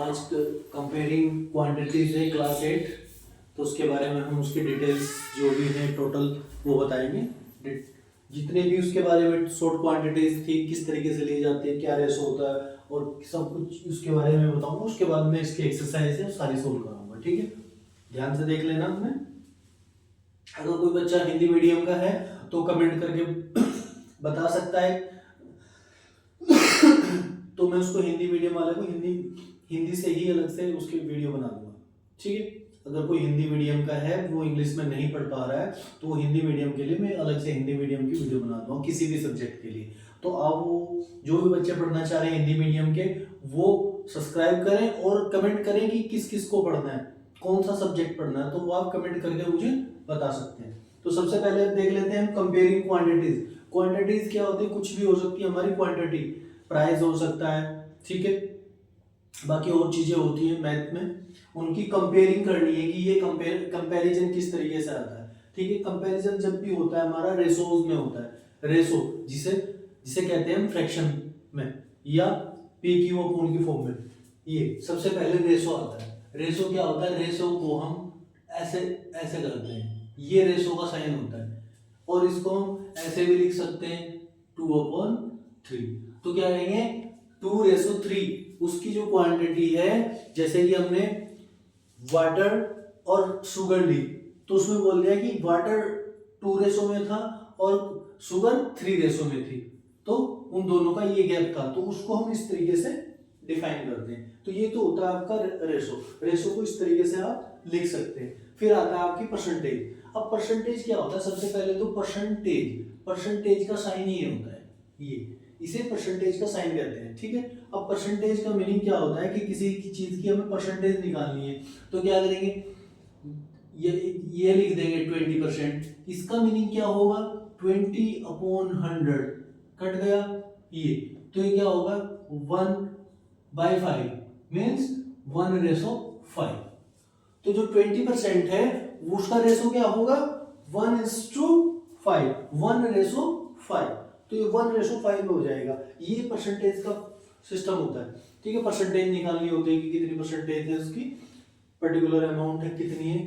आज comparing quantities है class 8, तो उसके बारे में हम उसकी डिटेल्स जो भी हैं टोटल वो बताएंगे। जितने भी उसके बारे में शॉर्ट क्वांटिटीज थी, किस तरीके से ली जाती है, क्या रेशो होता है और सब कुछ उसके बारे में बताऊंगा। उसके बाद में इसकी एक्सरसाइज है सारी सोल्व कराऊंगा, ठीक है। ध्यान से देख लेना। हमें अगर कोई बच्चा हिंदी मीडियम का है तो कमेंट करके बता सकता है तो मैं उसको हिंदी मीडियम वाले को हिंदी से ही अलग से उसकी वीडियो बना दूंगा, ठीक है। अगर कोई हिंदी मीडियम का है, वो इंग्लिश में नहीं पढ़ पा रहा है, तो वो हिंदी मीडियम के लिए मैं अलग से हिंदी मीडियम की वीडियो बना दूंगा किसी भी सब्जेक्ट के लिए। तो आप वो जो भी बच्चे पढ़ना चाह रहे हैं हिंदी मीडियम के, वो सब्सक्राइब करें और कमेंट करें कि किस किस को पढ़ना है, कौन सा सब्जेक्ट पढ़ना है, तो वो आप कमेंट करके मुझे बता सकते हैं। तो सबसे पहले देख लेते हैं हम कंपेयरिंग क्वांटिटीज। क्वांटिटीज क्या होती है? कुछ भी हो सकती है हमारी क्वांटिटी, प्राइस हो सकता है, ठीक है, बाकी और चीजें होती हैं मैथ में, उनकी कंपेयरिंग करनी है कि ये कंपैरिजन किस तरीके से आता है, ठीक है। कंपैरिजन जब भी होता है हमारा रेशोज में होता है। रेशो जिसे जिसे कहते हैं हम फ्रैक्शन में या पी क्यू अपॉन की फॉर्म में, ये सबसे पहले रेशो आता है। रेशो क्या होता है? रेशो को हम ऐसे ऐसे करते हैं, ये रेशो का साइन होता है, और इसको हम ऐसे भी लिख सकते हैं 2/3। तो क्या कहेंगे? 2:3 उसकी जो क्वांटिटी है, जैसे कि हमने वाटर और शुगर ली, तो उसमें बोल दिया कि वाटर 2 में था और शुगर 3 में थी, तो उन दोनों का ये गैप था, तो उसको हम इस तरीके से डिफाइन करते हैं। तो ये तो होता है आपका रेशो। रेशो को इस तरीके से आप लिख सकते हैं। फिर आता है आपकी परसेंटेज। अब परसेंटेज क्या होता है? सबसे पहले तो परसेंटेज का साइन ये होता है, ये इसे परसेंटेज का साइन कहते हैं, ठीक है। अब परसेंटेज का मीनिंग क्या होता है कि किसी की चीज की हमें परसेंटेज निकालनी है, तो क्या करेंगे? ये लिख देंगे 20%। इसका मीनिंग क्या होगा? 20/100 कट गया ये, तो ये क्या होगा? 1/5 मीन्स 1:5। तो जो 20% है उसका रेशो क्या होगा? 1:5, 1:5। तो ये 1:5 हो जाएगा। ये परसेंटेज का सिस्टम होता है, ठीक है। परसेंटेज निकालनी होती है कि कितनी परसेंटेज है उसकी, पर्टिकुलर अमाउंट है, कितनी है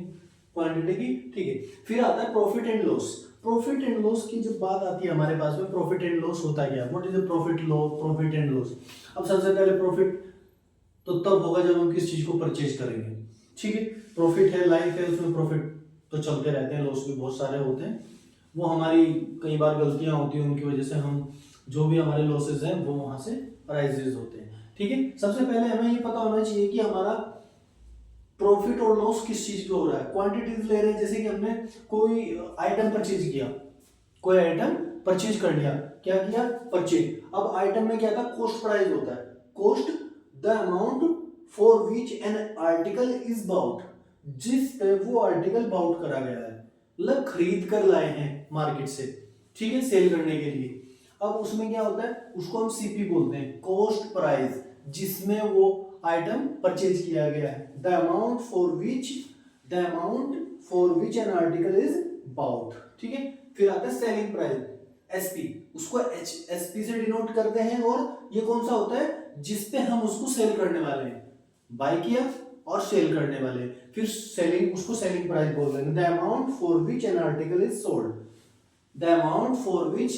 क्वांटिटी की, ठीक है। फिर आता है profit and loss. Profit and loss की जब बात आती है हमारे पास में, प्रॉफिट एंड लॉस होता है क्या? What is the profit and loss? अब सबसे पहले प्रॉफिट तो तब होगा जब हम किस चीज को परचेज करेंगे, ठीक है। प्रॉफिट है, लाइफ है, उसमें प्रॉफिट तो चलते रहते हैं, लॉस भी बहुत सारे होते हैं, वो हमारी कई बार गलतियां होती हैं, उनकी वजह से हम जो भी हमारे लॉसेज हैं वो वहां से अराइजेज होते हैं, ठीक है। सबसे पहले हमें ये पता होना चाहिए कि हमारा प्रॉफिट और लॉस किस चीज पे हो रहा है। क्वांटिटीज ले रहे हैं, जैसे कि हमने कोई आइटम परचेज किया, कोई आइटम परचेज कर लिया, क्या किया? परचेज। अब आइटम में क्या था? कॉस्ट प्राइस होता है। Cost the amount for which an article is bought, जिस पे वो आर्टिकल बाउट करा गया है, मतलब खरीद कर लाए हैं मार्केट से, ठीक है, सेल करने के लिए। अब उसमें क्या होता है? उसको हम सीपी बोलते हैं, कॉस्ट प्राइस, जिसमें वो आइटम परचेज किया गया है। The amount for which an article is bought, ठीक है। फिर आता है सेलिंग प्राइस, एसपी, उसको एसपी से डिनोट करते हैं, और ये कौन सा होता है? जिसपे हम उसको सेल करने वाले हैं, बाय किया और सेल करने वाले। फिर सेलिंग, उसको सेलिंग प्राइस बोल रहे हैं। The amount for which an article is sold, the amount for which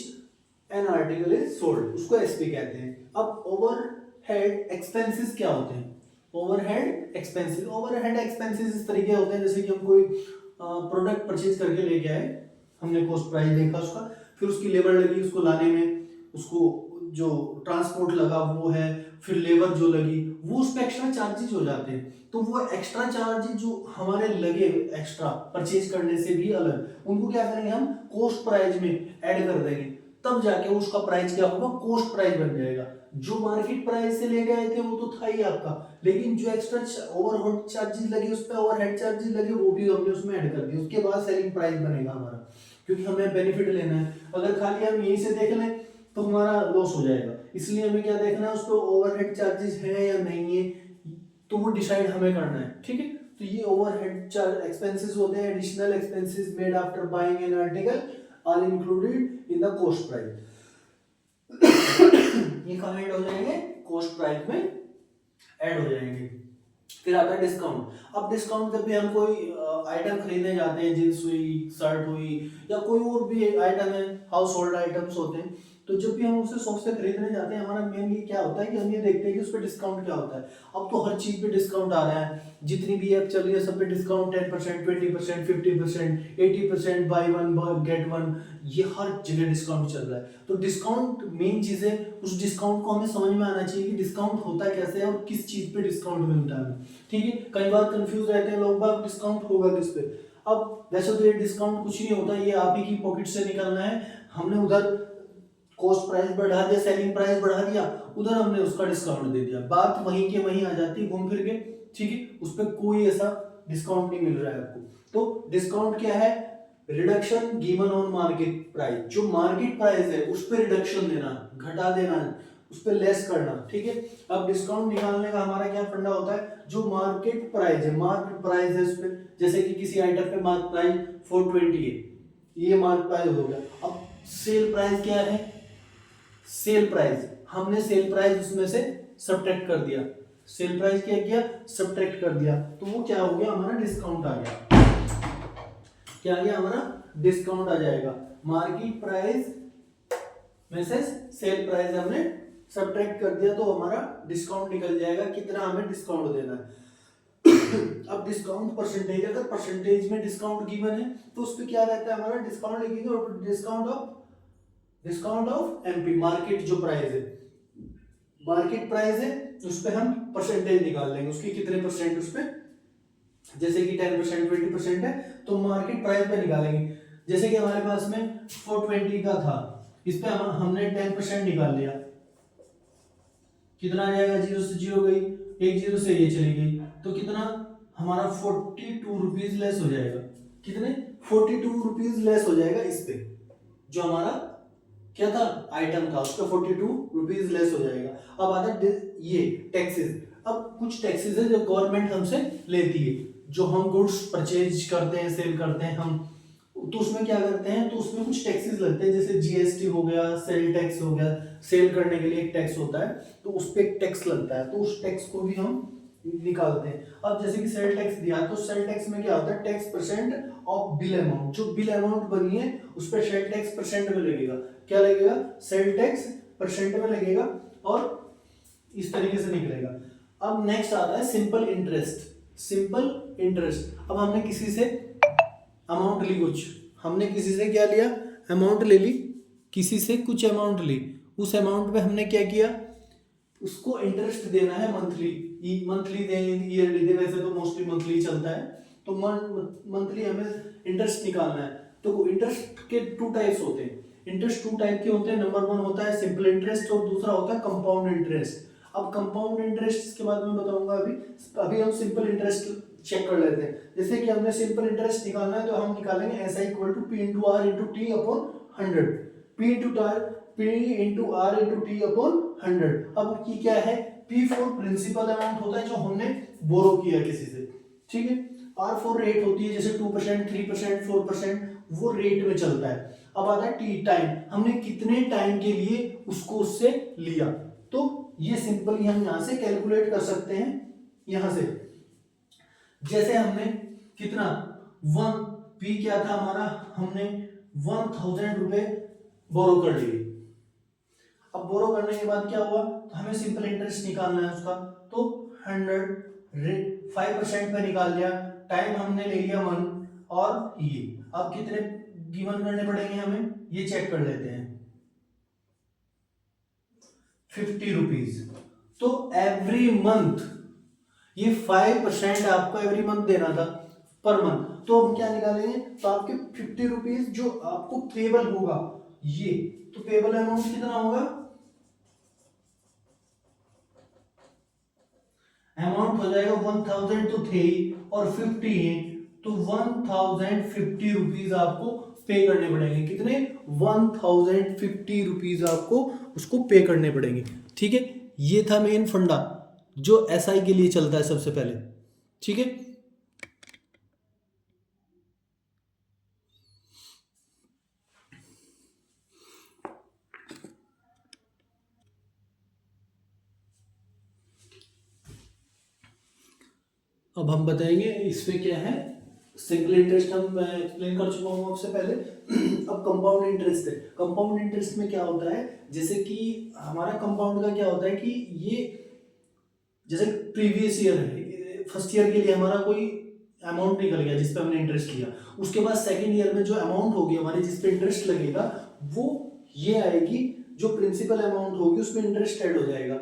an article is sold, उसको एसपी कहते हैं। अब ओवरहेड एक्सपेंसेस क्या होते हैं? ओवरहेड एक्सपेंसेस इस तरीके होते हैं, जैसे कि हम कोई प्रोडक्ट परचेज करके लेके आए, हमने कॉस्ट प्राइस देखा उसका, फिर उसकी लेबर लगी उसको लाने में, उसको जो ट्रांसपोर्ट लगा वो है, फिर लेबर जो लगी, वो उस पे एक्स्ट्रा चार्जेस हो जाते हैं। तो वो एक्स्ट्रा चार्जेस जो हमारे लगे एक्स्ट्रा परचेज करने से भी अलग, उनको क्या करेंगे? हम कॉस्ट प्राइस में ऐड कर देंगे, तब जाके उसका प्राइस क्या होगा? कॉस्ट प्राइस बन जाएगा। जो मार्केट प्राइस से ले गए थे वो तो था ही आपका, लेकिन जो एक्स्ट्रा ओवरहेड चार्जेस लगे, उस पे ओवरहेड चार्जेस लगे, वो भी हमने उसमें ऐड कर दिया। उसके बाद सेलिंग प्राइस बनेगा हमारा, क्योंकि हमें बेनिफिट लेना है। अगर खाली हम यहीं से देख लें तो हमारा लॉस हो जाएगा, इसलिए हमें क्या देखना है? उस पे ओवरहेड चार्जेस है या नहीं है, तो वो डिसाइड हमें करना है, ठीक है। तो ये ओवरहेड चार्ज एक्सपेंसेस होते हैं, additional expenses made after buying an article are included in the cost price. ये कहाँ ऐड हो जाएंगे? कॉस्ट प्राइस में ऐड हो जाएंगे, फिर आता है डिस्काउंट। अब डिस्काउंट जब भी हम कोई आइटम खरीदने जाते हैं, जींस हुई, शर्ट हुई, या कोई और भी आइटम है, हाउस होल्ड आइटम्स होते हैं, तो जब भी हम उसे शॉप से खरीदने जाते हैं, हमारा मेनली क्या होता है कि हम ये देखते हैं कि उस पर डिस्काउंट क्या होता है। अब तो हर चीज पे डिस्काउंट आ रहा है, जितनी भी ऐप चल रही है सब पे discount 10%, 20%, 50%, 80%, by one get one, ये हर जगह डिस्काउंट चल रहा है। तो डिस्काउंट मेन चीज है, उस डिस्काउंट को हमें समझ में आना चाहिए कि डिस्काउंट होता कैसे है और किस चीज पे डिस्काउंट मिलता है, ठीक है। कई बार कंफ्यूज रहते हैं लोग, बार डिस्काउंट होगा किस पे। अब वैसे तो ये डिस्काउंट कुछ नहीं होता, ये आप ही की पॉकेट से निकलना है। हमने उधर कॉस्ट प्राइस बढ़ा दिया, सेलिंग प्राइस बढ़ा दिया, उधर हमने उसका डिस्काउंट दे दिया, बात वहीं के वहीं आ जाती है घूम फिर के, ठीक है। उस पर कोई ऐसा डिस्काउंट नहीं मिल रहा है आपको। तो डिस्काउंट क्या है? Reduction given on market price, जो मार्केट प्राइस है उस पर रिडक्शन देना, घटा देना, उस पर लेस करना, ठीक है। अब डिस्काउंट निकालने का हमारा क्या फंडा होता है? जो मार्केट प्राइस है, मार्केट प्राइस है उस पर, जैसे कि किसी आइटम पे मार्केट प्राइस 420 है, ये मार्केट प्राइस हो गया। अब सेल प्राइस क्या है? सेल प्राइस, हमने सेल प्राइस उसमें से सब्ट्रैक्ट कर दिया, सेल प्राइस क्या किया? सब्ट्रैक्ट कर दिया, तो वो क्या हो गया? हमारा डिस्काउंट आ गया। क्या आ गया? हमारा डिस्काउंट आ जाएगा। मार्केट प्राइस में से सेल प्राइस हमने सब्ट्रैक्ट कर दिया, तो हमारा डिस्काउंट निकल जाएगा, कितना हमें डिस्काउंट देना है। अब डिस्काउंट परसेंटेज, अगर परसेंटेज में डिस्काउंट गिवन है तो उस पर क्या रहता है? हमारा डिस्काउंट लिखेंगे, और डिस्काउंट ऑफ एमपी, मार्केट जो प्राइस है, मार्केट प्राइस है उस पे हम परसेंटेज निकाल लेंगे, उसकी कितने परसेंट उस पे, जैसे कि 10%, 20% है तो मार्केट प्राइस पे निकालेंगे। जैसे कि हमारे पास में 420 का था, इस पे हमने 10% निकाल लिया, कितना आ जाएगा? 0 से 0 गई, एक 0 से ये चली गई, तो कितना? हमारा 42 रुपीज लेस हो जाएगा। कितने? 42 रुपीज लेस हो जाएगा इस पे, जो हमारा क्या था? आइटम था, उसका 42 रुपीज लेस हो जाएगा। अब आता है ये टैक्सेस। अब कुछ टैक्सेस है जो गवर्नमेंट हमसे लेती है, जो हम गुड्स परचेज करते हैं, सेल करते हैं हम, तो उसमें क्या करते हैं? तो उसमें कुछ टैक्सेस लगते हैं, जैसे जीएसटी हो गया, सेल टैक्स हो गया, सेल करने के लिए एक टैक्स होता है, तो उस पर एक टैक्स लगता है, तो उस टैक्स को भी हम निकालते हैं। अब जैसे कि सेल टैक्स दिया, तो सेल टैक्स में क्या होता है? Tax percent of bill amount, जो बिल अमाउंट बनी है उस पर सेल टैक्स परसेंट में लगेगा। क्या लगेगा? सेल टैक्स परसेंट में लगेगा, और इस तरीके से निकलेगा। अब नेक्स्ट आता है सिंपल इंटरेस्ट। सिंपल इंटरेस्ट, अब हमने किसी से अमाउंट ली, कुछ हमने किसी से क्या लिया? अमाउंट ले ली, किसी से कुछ अमाउंट ली, उस अमाउंट पे हमने क्या किया? उसको इंटरेस्ट देना है मंथली, मंथली दे, ईयरली दे, वैसे तो मोस्टली मंथली चलता है, तो मंथली हमें इंटरेस्ट निकालना है। तो इंटरेस्ट के टू टाइप्स होते हैं, इंटरेस्ट टू टाइप के होते हैं। नंबर 1 होता है सिंपल इंटरेस्ट, और दूसरा होता है कंपाउंड इंटरेस्ट। अब कंपाउंड इंटरेस्ट के बाद में बताऊंगा, अभी हम सिंपल इंटरेस्ट चेक कर लेते हैं। जैसे कि हमने सिंपल इंटरेस्ट निकालना है, तो हम निकालेंगे S I equal to P into R into T upon 100, P into R into T upon 100। अब की क्या है? पी फॉर प्रिंसिपल अमाउंट होता है जो हमने बोरो किया किसी से, ठीक है। आर फॉर रेट होती है, जैसे 2%, 3%, 4%, वो रेट में चलता है। अब आता है टी, टाइम, हमने कितने टाइम के लिए उसको उससे लिया, तो ये सिंपली हम यहां से कैलकुलेट कर सकते हैं। यहां से जैसे हमने कितना, वन, पी क्या था हमारा? हमने 1000 रुपए बोरो कर लिए। अब बोरो करने के बाद क्या हुआ? तो हमें सिंपल इंटरेस्ट निकालना है उसका, तो 100 5% पे निकाल लिया, टाइम हमने ले लिया 1, और ये अब कितने गिवन करने पड़ेंगे हमें, ये चेक कर लेते हैं, 50 रुपीज। तो एवरी मंथ ये 5% आपको एवरी मंथ देना था, पर मंथ, तो हम क्या निकालेंगे? तो आपके 50 रुपीज जो आपको पेबल होगा, ये तो पेबल अमाउंट कितना होगा? अमाउंट हो जाएगा 1000, तो थे ही, और 50 है, तो 1050 रुपीज आपको पे करने पड़ेंगे। कितने? 1050 रुपीज आपको उसको पे करने पड़ेंगे, ठीक है। ये था मेन फंडा जो एसआई के लिए चलता है सबसे पहले, ठीक है। अब हम बताएंगे इस पे क्या है। सिंगल इंटरेस्ट हम मैं एक्सप्लेन कर चुका हूँ आपसे पहले। अब कंपाउंड इंटरेस्ट है। कंपाउंड इंटरेस्ट में क्या होता है, जैसे कि हमारा कंपाउंड का क्या होता है कि ये जैसे प्रीवियस ईयर है, फर्स्ट ईयर के लिए हमारा कोई अमाउंट निकल गया जिस पे हमने इंटरेस्ट लिया, उसके बाद सेकंड ईयर में जो अमाउंट होगी हमारी जिस पे इंटरेस्ट लगेगा वो ये आएगी, जो प्रिंसिपल अमाउंट होगी उस पे इंटरेस्ट ऐड हो जाएगा।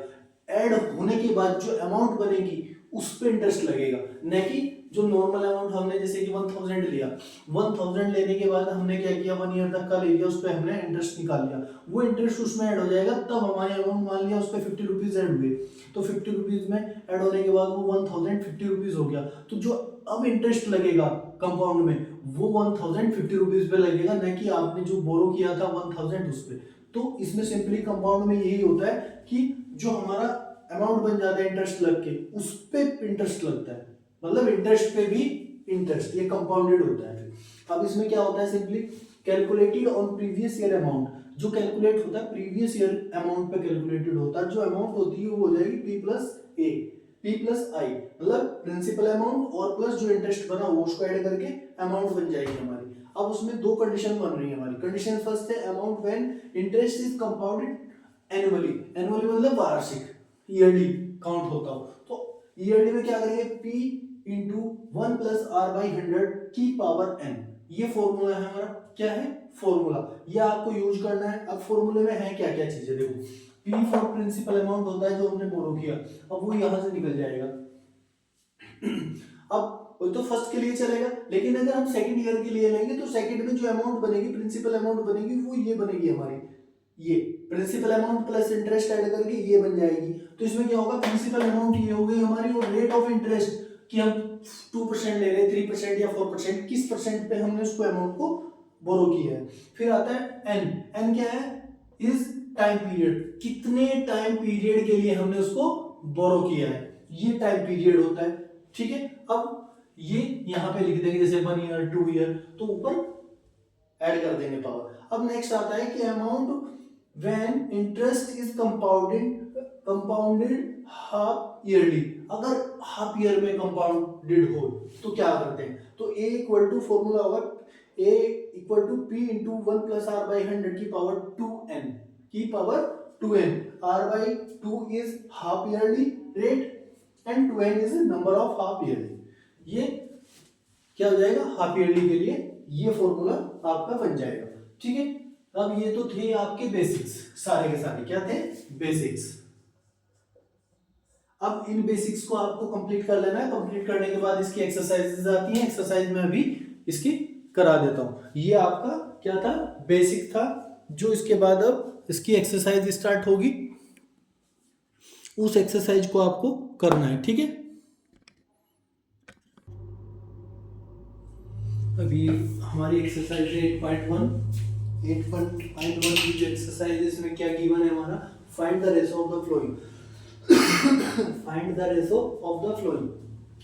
ऐड होने के बाद जो अमाउंट बनेगी उस पे इंटरेस्ट लगेगा, न कि जो नॉर्मल अमाउंट हमने जैसे कि 1000 लिया, 1000 लेने के बाद हमने क्या किया 1 ईयर तक का ले लिया, उस पे हमने इंटरेस्ट निकाल लिया, वो इंटरेस्ट उसमें ऐड हो जाएगा। तब हमारे अमाउंट मान लिया उस पे 50 रुपीज ऐड हुए, तो 50 रुपीज में ऐड होने के बाद वो 1050 रुपीज हो गया। तो जो अब इंटरेस्ट लगेगा कंपाउंड में वो 1050 रुपीज पे लगेगा, न कि आपने जो बोरो किया था 1000 उस पे। तो इसमें सिंपली कंपाउंड में यही होता है कि जो हमारा अमाउंट बन जाता है इंटरेस्ट लग के उस पे इंटरेस्ट लगता है, मतलब इंटरेस्ट पे भी इंटरेस्ट, ये कंपाउंडेड होता है। अब इसमें क्या होता है, simply calculated on previous year amount, जो कैलकुलेट होता है प्रीवियस ईयर अमाउंट पे कैलकुलेटेड होता है। जो अमाउंट होती है वो हो जाएगी P plus A, P plus I, मतलब प्रिंसिपल अमाउंट और प्लस जो इंटरेस्ट बना वो उसको ऐड करके अमाउंट बन जाएगी हमारी। अब उसमें दो कंडीशन बन रही है हमारी। कंडीशन फर्स्ट है amount when interest is compounded annually, annually मतलब वार्षिक, ईयरली काउंट होता हो। तो ईयरली में क्या करेंगे P into 1 plus R by 100 की पावर n, ये फॉर्मूला है हमारा। क्या है फॉर्मूला, ये आपको यूज करना है। अब फॉर्मूले में है क्या क्या चीजें, देखो P फॉर प्रिंसिपल अमाउंट होता है जो हमने बोरो किया, अब वो यहां से निकल जाएगा। अब वो तो फर्स्ट के लिए चलेगा, लेकिन अगर हम सेकंड ईयर के लिए लेंगे तो सेकंड में जो अमाउंट बनेगी प्रिंसिपल अमाउंट बनेगी वो ये बनेगी हमारी, ये principal amount plus interest add करके ये बन जाएगी। तो इसमें क्या होगा, प्रिंसिपल अमाउंट ये हो गई हमारी और रेट ऑफ इंटरेस्ट कि हम 2% ले रहे हैं, 3% या 4%, किस परसेंट पे हमने उसको अमाउंट को बोरो किया है। फिर आता है एन, एन क्या है, इज टाइम पीरियड, कितने टाइम पीरियड के लिए हमने उसको बोरो किया है, ये टाइम पीरियड होता है। ठीक है, अब ये यहां पे लिख देंगे जैसे 1 ईयर 2 ईयर, तो ऊपर ऐड कर देंगे पावर। अब नेक्स्ट आता है कि amount when interest is compounded half yearly, अगर हाफ ईयर में कंपाउंडेड हो तो क्या करते हैं, तो A इक्वल टू फॉर्मूला होगा A equal to P into 1 plus R by 100 की पावर 2n, की power 2n, R by 2 is half yearly rate and 2n is number of half yearly. ये क्या हो जाएगा, हाफ ईयरली के लिए ये फॉर्मूला आपका बन जाएगा। ठीक है, अब ये तो थे आपके बेसिक्स, सारे के सारे क्या थे, बेसिक्स। अब इन बेसिक्स को आपको कंप्लीट कर लेना है। कंप्लीट करने के बाद इसकी एक्सरसाइजेज आती हैं, एक्सरसाइज में अभी इसकी करा देता हूं। ये आपका क्या था, बेसिक था, जो इसके बाद अब इसकी एक्सरसाइज स्टार्ट होगी, उस एक्सरसाइज को आपको करना है। ठीक है, अभी हमारी एक्सरसाइज है 8.1 की जो एक्सरसाइज है इसमें क्या गिवन है हमारा, find the ratio of the flowing, find the ratio of the flowing.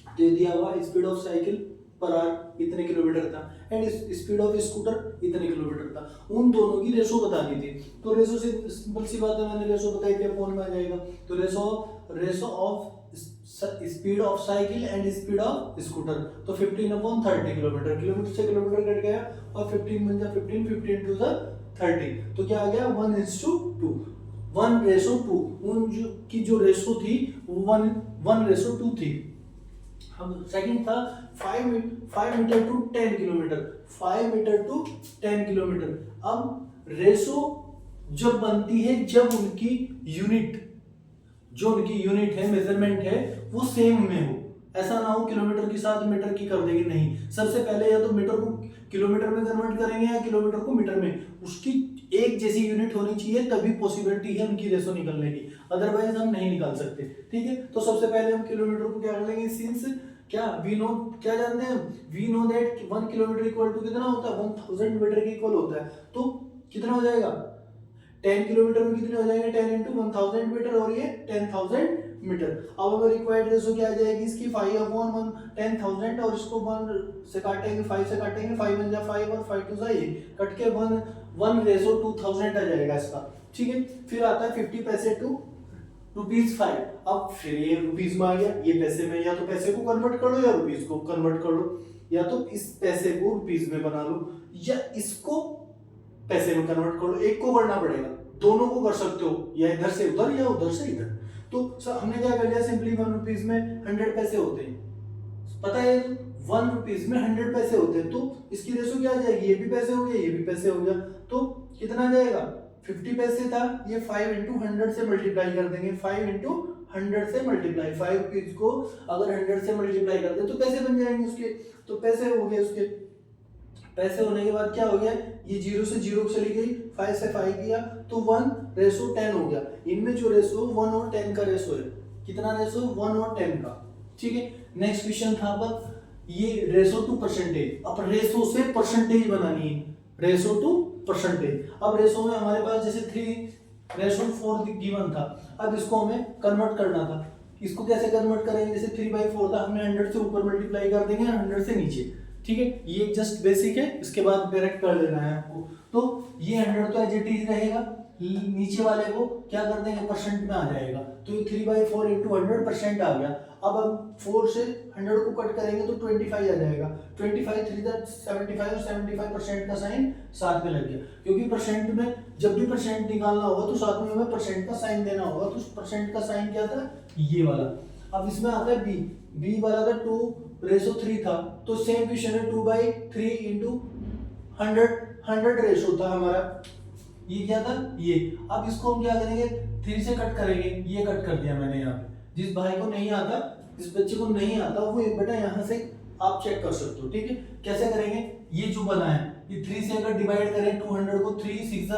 तो दिया हुआ speed of cycle per hour इतने किलोमीटर था एंड स्पीड ऑफ स्कूटर इतने किलोमीटर था, उन दोनों की रेशो बतानी थी। तो रेशो से सिंपल सी बात है, मैंने रेशो बताई थी, अपॉन में आ जाएगा। तो ratio of speed of cycle and speed of scooter, तो 15/30 किलोमीटर, किलोमीटर से किलोमीटर कट गया और 15 बन गया 15, 15 टू 30, तो क्या आ गया 1:2, 1:2। उन की जो रेशो थी वो 1:2 थी। हम सेकंड था 5 metre to 10 kilometre, 5 metre to 10 kilometre. अब रेशो जब बनती है जब उनकी यूनिट, जो उनकी यूनिट है, मेजरमेंट है, वो सेम में हो। ऐसा ना हो किलोमीटर के साथ मीटर की कर देंगे, नहीं। सबसे पहले या तो मीटर को किलोमीटर में कन्वर्ट करेंगे या किलोमीटर को मीटर में, उसकी एक जैसी यूनिट होनी चाहिए, तभी पॉसिबिलिटी है उनकी रेशो निकलने की, अदरवाइज हम नहीं निकाल सकते। ठीक है, तो सबसे पहले हम किलोमीटर को क्या कर लेंगे, सिंस क्या वी नो, क्या जानते हैं, we know that 1 kilometre equal to कितना होता है, 1000 मीटर के इक्वल होता है। तो कितना हो जाएगा, 10 किलोमीटर में कितने हो जाएंगे, 10 इंटू 1000 मीटर, और ये 10,000 मीटर। अब हमें रिक्वायर्ड रेशो क्या आ जाएगी इसकी, 5/1 10,000, और इसको 1 से काटेंगे, 5 से काटेंगे, 5 1 जा 5 और 5 2 जा ये, कट के 1:2000 आ जाएगा इसका। ठीक है, फिर आता है 50 पैसे टू ₹5। अब फिर ये रुपीज में आ गया, ये पैसे में, या तो पैसे को कन्वर्ट कर लो या रुपीज को कन्वर्ट कर लो, या तो इस पैसे को रुपीज में बना लो या इसको पैसे में कन्वर्ट कर लो, एक को करना पड़ेगा, दोनों को कर सकते हो, या इधर से उधर या उधर से इधर। तो सर हमने क्या कर लिया, सिंपली 1 रुपीज में 100 पैसे होते हैं, पता है 1 रुपीज में 100 पैसे होते हैं, तो इसकी रेशो क्या आ जाएगी, ये भी पैसे हो गया, ये भी पैसे हो गया, तो कितना आ जाएगा, 50 पैसे था, ये 5 इंटू 100 से मल्टीप्लाई कर देंगे, 5 इंटू 100 से मल्टीप्लाई, 5 रुपीज को अगर 100 से मल्टीप्लाई कर दे तो पैसे बन जाएंगे उसके, तो पैसे हो गए उसके। पैसे होने के बाद क्या हो गया, ये 0 से 0 चली गई, 5 से 5 किया तो 1:10 हो गया। इनमें जो रेशो 1 और 10 का रेशो है, कितना रेशो, 1 और 10 का, ठीक है। नेक्स्ट क्वेश्चन था पर ये रेशो टू परसेंटेज, अब रेशो से परसेंटेज बनानी है, रेशो टू परसेंटेज। अब रेशो में हमारे पास जैसे 3:4 गिवन था, अब इसको हमें कन्वर्ट करना था, इसको कैसे कन्वर्ट करेंगे, जैसे 3/4 था, हमने 100 से ऊपर मल्टीप्लाई कर देंगे 100 से नीचे, ठीक है। ये जस्ट बेसिक है, इसके बाद डायरेक्ट कर लेना है आपको। तो ये 100 तो एज इट इज रहेगा, नीचे वाले को क्या कर देंगे, परसेंट में आ जाएगा, तो ये 3/4 इंटू 100% आ गया। अब हम 4 से 100 को कट करेंगे तो 25 आ जाएगा, 25 3 75 और 75% का साइन साथ में लग गया, क्योंकि परसेंट में जब भी परसेंट निकालना होगा तो साथ में हमें परसेंट का साइन देना होगा, तो परसेंट का साइन क्या था, ये वाला। अब इसमें आता है बी वाला था 2:3 था, तो सेम क्वेश्चन है 2/3 इंटू 100 रेशो था हमारा, ये क्या था ये। अब इसको हम क्या करेंगे, 3 से कट करेंगे, ये कट कर दिया मैंने यहाँ पे। जिस भाई को नहीं आता, जिस बच्चे को नहीं आता, वो बेटा यहाँ से आप चेक कर सकते हो, ठीक है। कैसे करेंगे, ये जो बना है, ये 3 से अगर डिवाइड करें 200 को, 3 6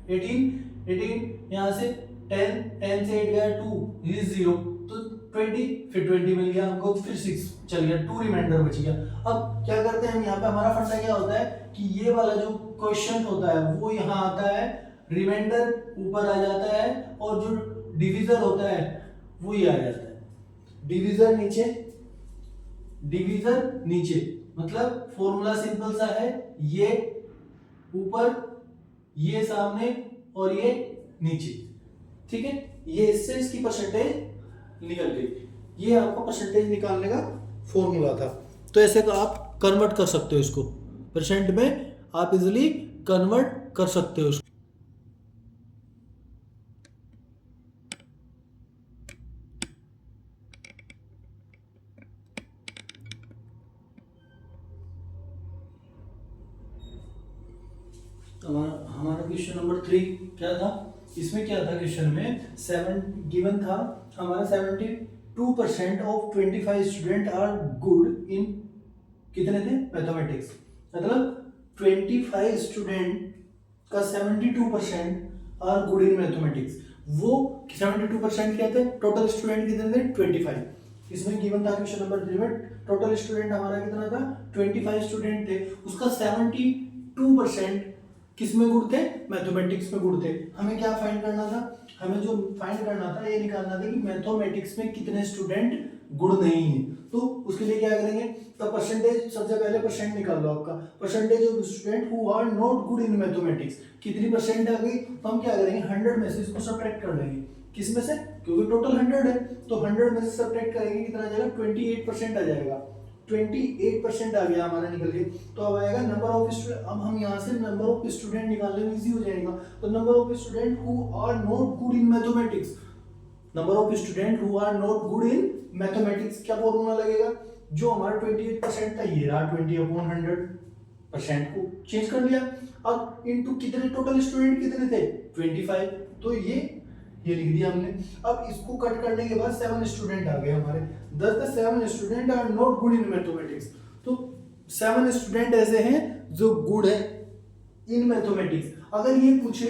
18 यहाँ से 10 से 8 गया 2, ये 0, तो 20, फिर 20 मिल गया हमको, फिर 6 चल गया, 2 रिमाइंडर बच गया। अब क्या करते हैं हम, यहाँ पे हमारा फंडा क्या होता है कि ये वाला जो क्वेश्चन होता है वो यहाँ आता है, रिमाइंडर ऊपर आ जाता है, और जो डिविजर होता है वो ये आ जाता है, डिविजर नीचे, मतलब फॉर्मूला सिंपल सा है, ये ऊपर, ये सामने और ये नीचे, ठीक है। ये इससे इसकी परसेंटेज निकल गई, ये आपका परसेंटेज निकालने का फॉर्मूला था। तो ऐसे का आप कन्वर्ट कर सकते हो इसको, परसेंट में आप इजीली कन्वर्ट कर सकते हो इसको। हमारा क्वेश्चन नंबर 3 क्या था, इसमें क्या था, क्वेश्चन में 7 गिवन था हमारा, 72% of 25 student are good in, कितने थे, मैथमेटिक्स, मतलब 25 स्टूडेंट का 72% आर गुड इन मैथमेटिक्स। वो 72% क्या थे, टोटल स्टूडेंट कितने थे, 25। इसमें गिवन था क्वेश्चन नंबर 3 में, टोटल स्टूडेंट हमारा कितना था, 25 स्टूडेंट थे, उसका 72% किस में गुड थे, मैथमेटिक्स में गुड थे। हमें क्या फाइंड करना था, हमें जो फाइंड करना था, ये निकालना था कि मैथमेटिक्स में कितने स्टूडेंट गुड नहीं है। तो उसके लिए क्या करेंगे, तो परसेंटेज, सबसे पहले परसेंट निकाल लो आपका, percentage of student who are not good in mathematics, कितनी परसेंट आ गई, तो हम क्या करेंगे, 100 में से इसको सब्ट्रैक्ट कर लेंगे, किस में से, क्योंकि टोटल 100 है, तो 100 में से सब्ट्रैक्ट करेंगे, कितना आ जाएगा, 28% आ जाएगा, 28% आ गया हमारा निकल के। तो अब आएगा नंबर ऑफ स्टूडेंट, अब हम यहाँ से नंबर ऑफ स्टूडेंट निकालने में इजी हो जाएगा, तो number of student who are not good in mathematics, number of student who are not good in mathematics, क्या फॉर्मूला लगेगा, जो हमारा 28% था, ये रहा 20/100% को चेंज कर लिया। अब इनटू कितने, टोटल स्टूडेंट कितने थे, 25, तो ये लिख दिया हमने। अब इसको कट करने के बाद 7 स्टूडेंट आ गए हमारे, 7 student are not good in mathematics, तो 7 स्टूडेंट ऐसे हैं जो गुड है इन मैथमेटिक्स। अगर ये पूछे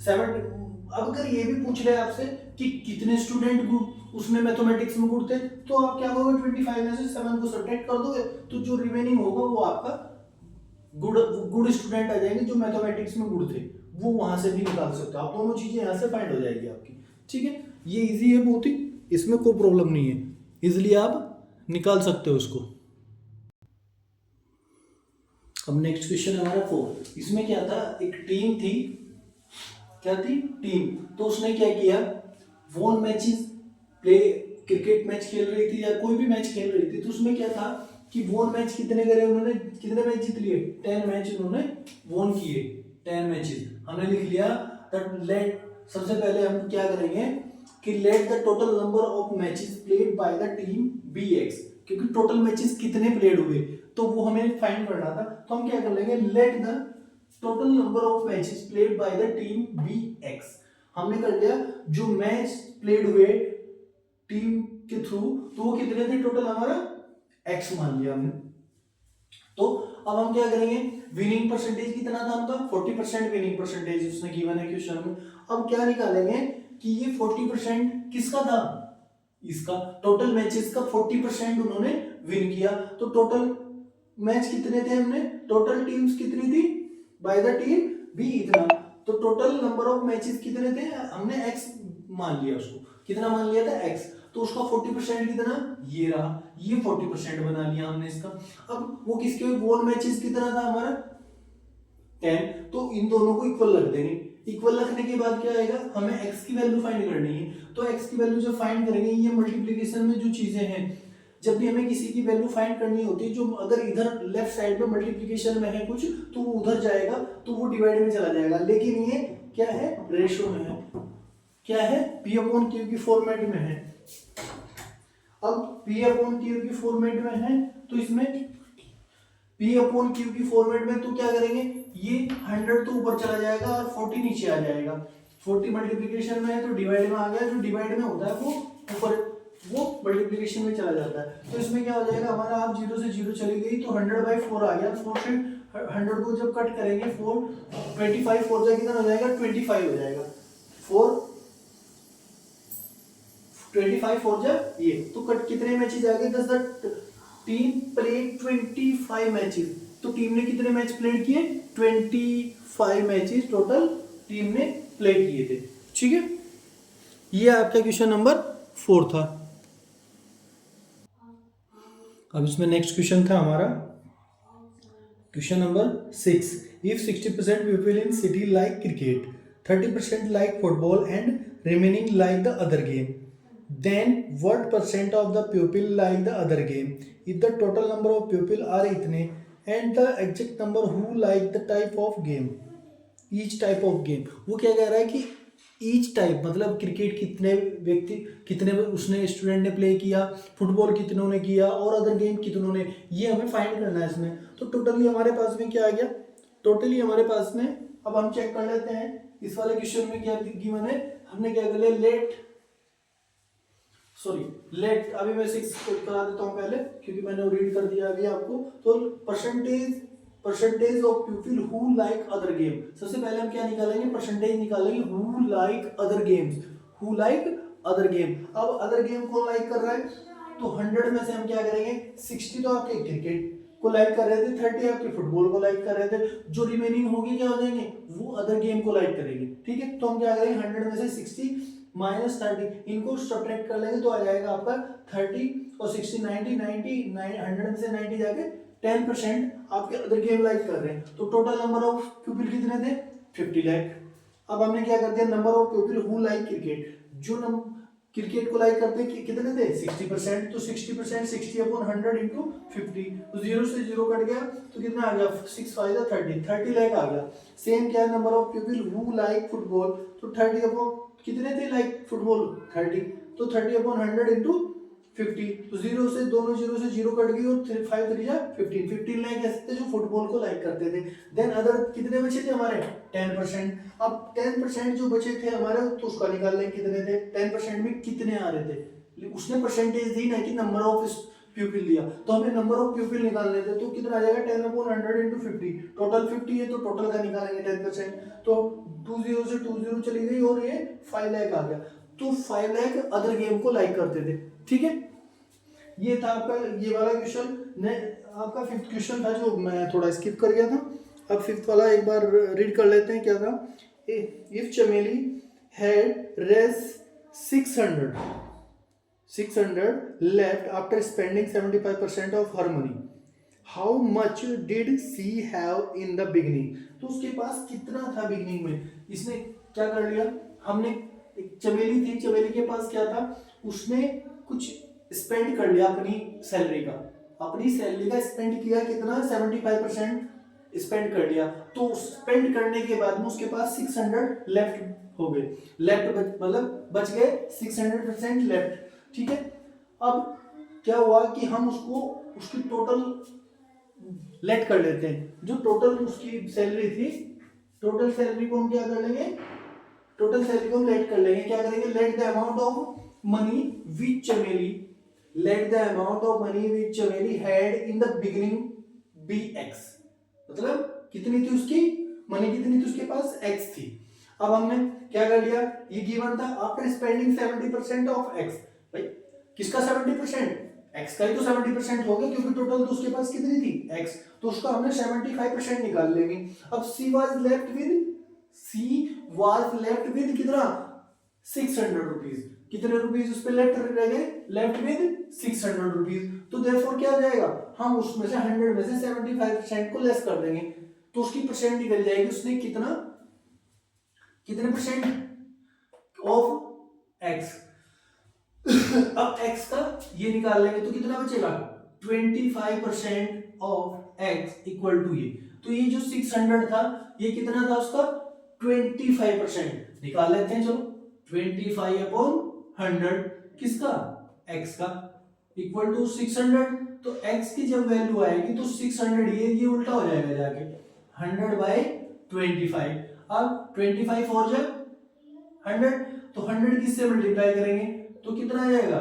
7, अब अगर ये भी पूछ रहे आपसे कि कितने स्टूडेंट गुड उसमें मैथमेटिक्स में गुड थे, तो आप क्या करोगे, 25 में से 7 को सब्ट्रैक्ट कर दोगे, तो जो रिमेनिंग होगा वो आपका गुड स्टूडेंट आ जाएंगे जो मैथमेटिक्स में गुड थे, वो वहां से भी निकाल सकते हो आप, दोनों चीजें यहाँ से फाइंड हो जाएगी आपकी, ठीक है। ये इजी है बहुत ही, इसमें कोई प्रॉब्लम नहीं है, इजिली आप निकाल सकते हो इसको। अब नेक्स्ट क्वेश्चन हमारा 4, इसमें क्या था, एक टीम थी क्या थी, टीम। तो उसने क्या किया, वोन मैचेस प्ले, क्रिकेट मैच खेल रही थी या कोई भी मैच खेल रही थी, तो उसमें क्या था कि वोन मैच कितने करे उन्होंने, कितने मैच जीत लिए, 10 मैच उन्होंने वोन किए, 10 मैचेस। हमने लिख लिया दैट लेट, सबसे पहले हम क्या करेंगे कि let the total number of matches played by the team B X, क्योंकि टोटल मैचेस कितने प्लेड हुए तो वो हमें फाइंड करना था। तो हम क्या कर लेंगे, let the total number of matches played by the team B X. हमने कर लिया जो मैच प्लेड हुए टीम के थ्रू, तो वो कितने थे टोटल, हमारा एक्स मान लिया हमने। तो अब हम क्या करेंगे, विनिंग परसेंटेज कितना था हमका, 40% विनिंग परसेंटेज उसने गिवन है क्वेश्चन में। अब क्या निकालेंगे कि ये 40% किसका था, इसका, टोटल मैचेस का 40% उन्होंने विन किया। तो टोटल मैच कितने थे, हमने टोटल टीम्स कितनी थी बाय द टीम बी इतना, तो टोटल नंबर ऑफ मैचेस कितने थे, हमने एक्स मान लिया, उसको कितना मान लिया था, एक्स। तो उसका 40% कितना, ये रहा, ये 40% बना लिया हमने इसका। अब वो किसके वोल मैचेस कितना था हमारा 10, तो इन दोनों को इक्वल रख देंगे। इक्वल रखने के बाद क्या आएगा, हमें x की वैल्यू फाइंड करनी है। तो x की वैल्यू जब फाइंड करेंगे, ये मल्टीप्लिकेशन में जो चीजें हैं, जब भी हमें किसी की वैल्यू फाइंड करनी होती है, जो अगर इधर लेफ्ट साइड में मल्टीप्लिकेशन में है कुछ, तो वो उधर जाएगा, तो वो डिवाइड में चला जाएगा। लेकिन ये क्या है, रेशो में है, क्या है, p अपॉन q की फॉर्मेट में है। अब p अपॉन q की फॉर्मेट में है, तो इसमें p अपॉन q की फॉर्मेट में तो क्या करेंगे, ये 100 तो ऊपर चला जाएगा और 40 नीचे आ जाएगा। 40 मल्टीप्लिकेशन में है तो डिवाइड में आ गया, जो डिवाइड में होता है वो ऊपर, वो मल्टीप्लिकेशन में चला जाता है। तो इसमें क्या हो जाएगा हमारा, आप 0 से 0 चली गई तो 100/4 आ गया। 4 से 100 को जब कट करेंगे, 4 25 4 जा कितना हो जाएगा, 25 हो जाएगा। 4 25 4 जा ये, तो कट कितने मैचेस आ गए, 10 टीम प्लेड 25 मैचेस। तो टीम ने कितने मैच प्लेड किए, 25 मैचेस टोटल टीम ने प्ले किए थे। ठीक है, ये आपका क्वेश्चन नंबर 4 था। अब इसमें नेक्स्ट क्वेश्चन था हमारा question number 6। If 60% people in city like cricket, 30% like football and remaining like the other game, then what percent of the pupil like the other game? If the total number of pupil are इतने and the exact number who like the type of game, each type of game, वो क्या कह रहा है कि each type मतलब cricket कितने व्यक्ति, कितने उसने स्टूडेंट ने प्ले किया, फुटबॉल कितनों ने किया और अदर गेम कितनों ने, ये हमें फाइंड करना है इसमें। तो टोटली हमारे पास में क्या आ गया, टोटली हमारे पास में, अब हम चेक कर लेते हैं इस वाले क्वेश्चन में क्या गिवन है। हमने क्या कर लिया, लेट अभी मैं 6 करा देता हूँ पहले, क्योंकि मैंने रीड कर दिया अभी आपको। तो percentage of people who like other game, सबसे पहले हम क्या निकालेंगे, परसेंटेज निकालेंगे who like other games, who like other game. अब अदर गेम कौन लाइक कर रहा है, तो 100 में से हम क्या करेंगे, 60 तो आपके क्रिकेट को लाइक कर रहे थे, 30 आपके फुटबॉल को लाइक कर रहे थे, जो रिमेनिंग होगी क्या हो जाएंगे, वो अदर गेम को लाइक करेंगे। ठीक है, तो हम क्या करेंगे, 100 में से 60 -30 इनको सब्ट्रैक्ट कर लेंगे तो आ जाएगा आपका 30 और 60 90 100 में से 90 जाके 10% आपके अदर गेम लाइक कर रहे हैं। तो टोटल नंबर ऑफ पीपल कितने थे, 50 लाख। अब हमने क्या कर दिया, number of people who like cricket, जो क्रिकेट को लाइक करते हैं कितने थे, 60%। तो 60% 60/100 इंटू 50, तो 0 से 0 कट गया तो कितना आ गया, 6 5 30 लाख आ गया। सेम क्या है, number of people who like football, तो 30 अपॉन कितने थे लाइक फुटबॉल 30, तो 30/100 इंटू 50, तो 0 से दोनों 0 से 0 कट गई और 5 3 जा 15 लाख ऐसे थे जो फुटबॉल को लाइक करते थे। देन अदर कितने बचे थे हमारे, 10%। अब 10% जो बचे थे हमारे, तो उसका निकाल लें कितने थे, 10% में कितने आ रहे थे, उसने परसेंटेज दी ना कि नंबर ऑफ प्यूपिल दिया, तो हमें नंबर ऑफ प्यूपिल निकालने थे। तो कितना आ जाएगा, 10/100 इंटू 50, टोटल 50 है तो टोटल का निकालेंगे 10%, तो 20 से 20 चली गई और ये 5 लाख आ गया। तो 5 लाख अदर गेम को लाइक करते थे। ठीक है, ये था आपका ये वाला क्वेश्चन। ने आपका 5th क्वेश्चन था जो मैं थोड़ा स्किप कर गया था। अब 5th वाला एक बार रीड कर लेते हैं, क्या था, इफ चमेली had race 600 left after spending 75% of her money, how much did she have in the beginning? तो उसके पास कितना था बिगिनिंग में, इसने क्या कर लिया हमने, एक चमेली थी, चमेली के पास क्या था, उसने कुछ स्पेंड कर लिया अपनी सैलरी का, अपनी सैलरी का स्पेंड किया कितना, 75% स्पेंड कर लिया। तो स्पेंड करने के बाद में उसके पास 600 लेफ्ट हो गए, लेफ्ट मतलब बच गए 600% लेफ्ट। ठीक है, अब क्या हुआ कि हम उसको उसकी टोटल लेट कर लेते हैं, जो टोटल उसकी सैलरी थी, टोटल सैलरी को हम क्या कर लेंगे, टोटल सैलरी को हम लेट कर लेंगे, क्या करेंगे, let the amount of money which Chameli, let the amount of money which Chameli had in the beginning be X, मतलब कितनी थी उसकी मनी, कितनी थी उसके पास, एक्स थी। अब हमने क्या कर लिया, ये गिवन था आफ्टर स्पेंडिंग 70% ऑफ एक्स, भाई किसका 70%, एक्स का ही तो 70% हो गया, क्योंकि टोटल तो उसके पास कितनी थी, एक्स, तो उसका हमने 75% निकाल लेंगे। अब सी वाज लेफ्ट विद कितना, 600 रुपीज, कितने रुपीज उस पे लेफ्ट रह गए, लेफ्ट विद 600 रुपीज। तो देयरफॉर क्या हो जाएगा, हम उसमें से 100 में से 75% को लेस कर देंगे, तो उसकी परसेंट निकल जाएगी, उसने कितना, कितने परसेंट ऑफ एक्स। अब x का ये निकाल लेंगे तो कितना बचेगा, 25% ऑफ x इक्वल टू ये, तो ये जो 600 था ये कितना था उसका, 25% निकाल लेते हैं, चलो 25/100 किसका, x का, इक्वल टू 600। तो x की जब वैल्यू आएगी तो 600 ये उल्टा हो जाएगा जाके 100/25। अब 25 और जब 100, तो 100 किससे मल्टीप्लाई करेंगे तो कितना आ जाएगा,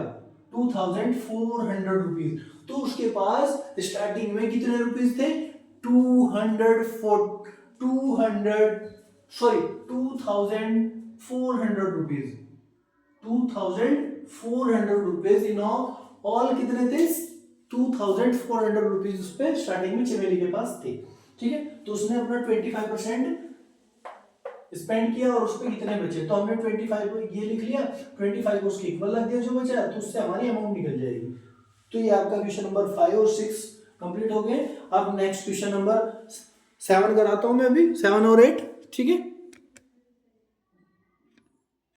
2400 रुपीज। तो उसके पास स्टार्टिंग में कितने रुपीज थे, 2400 रुपीज, 2400 रुपीज इन ऑल कितने थे, 2400 रुपीज उस पे स्टार्टिंग में चमेली के पास थे। ठीक है, तो उसने अपना 25% स्पेंड किया और उस पे कितने बचे, तो हमने 25 ये लिख लिया, 25 उसके इक्वल लग दिया जो बचा, तो उससे हमारी अमाउंट निकल जाएगी। तो ये आपका क्वेश्चन नंबर 5 और 6 कंप्लीट हो गए। अब नेक्स्ट क्वेश्चन नंबर 7 कराता हूं मैं अभी, 7 और 8। ठीक है।